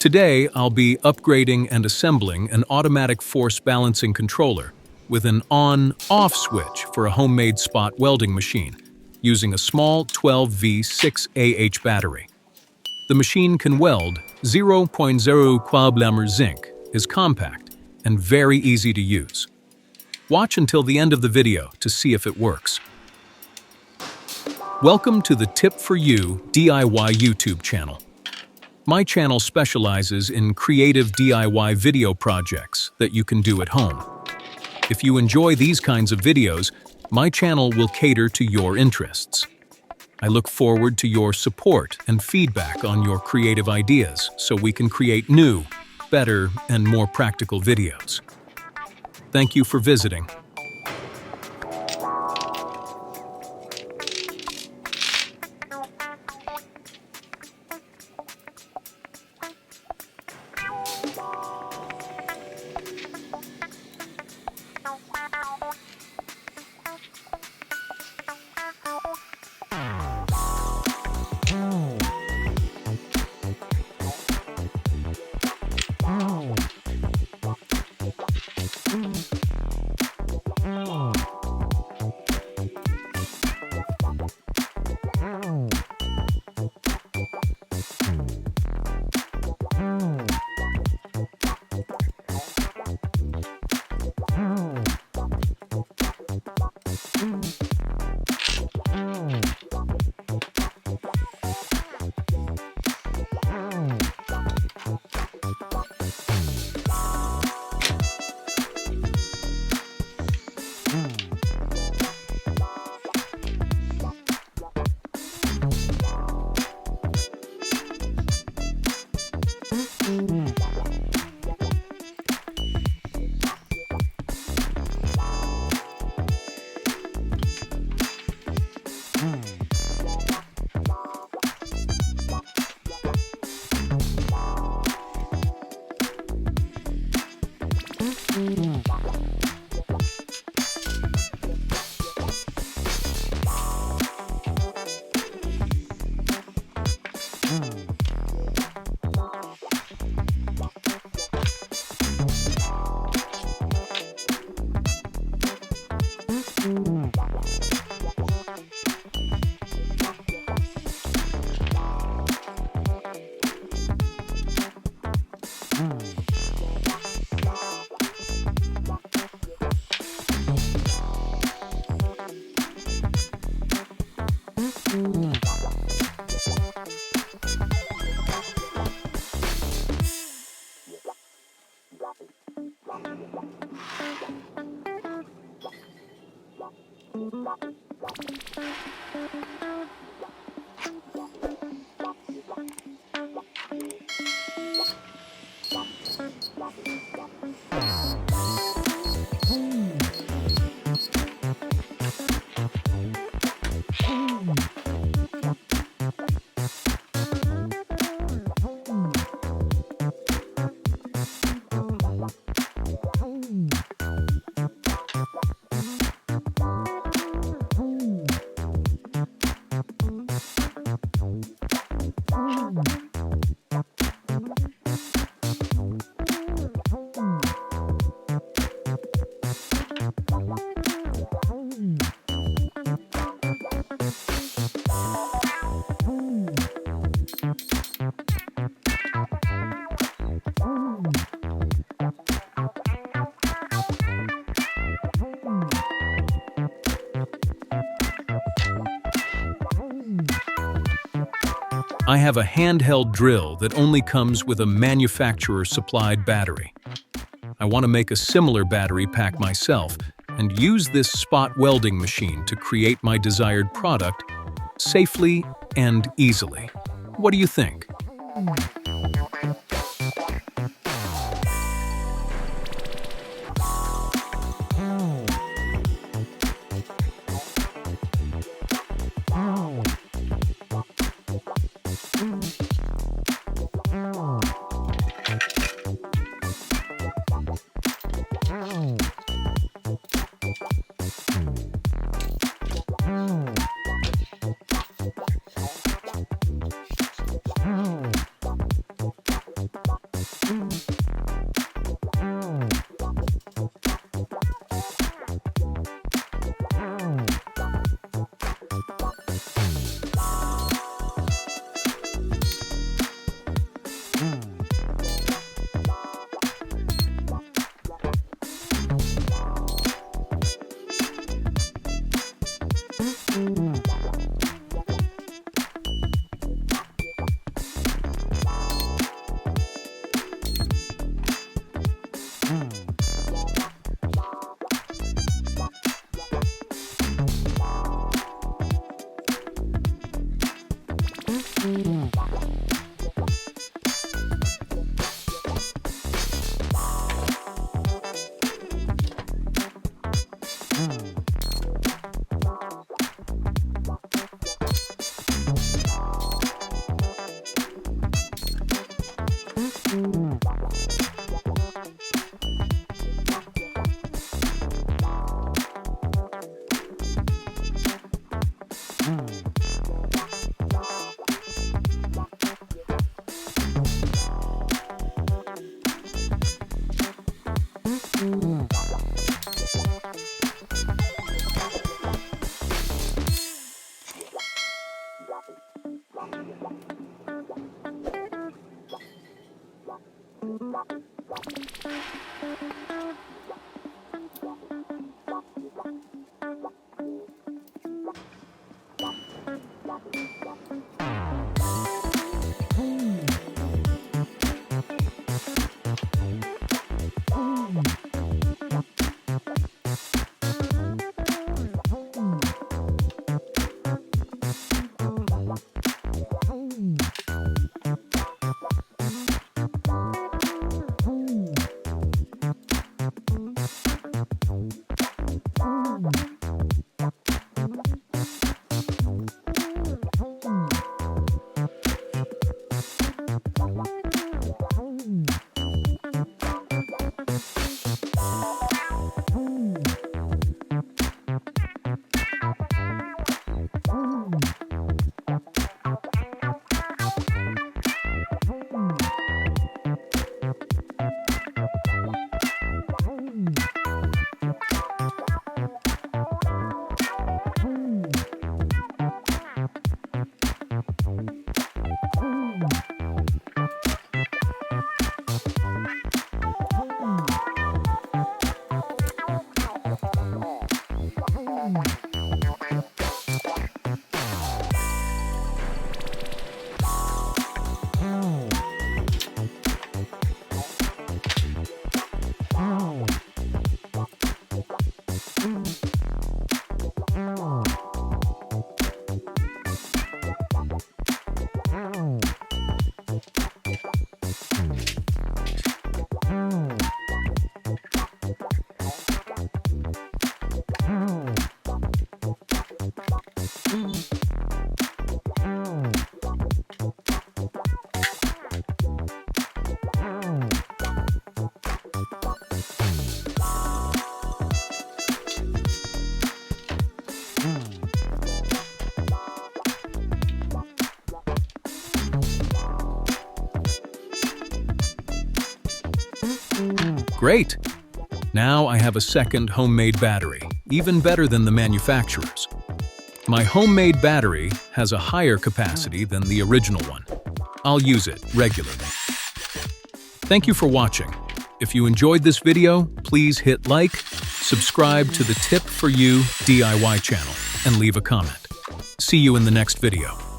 Today, I'll be upgrading and assembling an automatic force balancing controller with an on-off switch for a homemade spot welding machine using a small 12V6AH battery. The machine can weld 0.0 km zinc, is compact, and very easy to use. Watch until the end of the video to see if it works. Welcome to the Tip for You DIY YouTube channel. My channel specializes in creative DIY video projects that you can do at home. If you enjoy these kinds of videos, my channel will cater to your interests. I look forward to your support and feedback on your creative ideas so we can create new, better, and more practical videos. Thank you for visiting. I have a handheld drill that only comes with a manufacturer-supplied battery. I want to make a similar battery pack myself and use this spot welding machine to create my desired product safely and easily. What do you think? Great! Now I have a second homemade battery, even better than the manufacturer's. My homemade battery has a higher capacity than the original one. I'll use it regularly. Thank you for watching. If you enjoyed this video, please hit like, subscribe to the Tip for You DIY channel, and leave a comment. See you in the next video.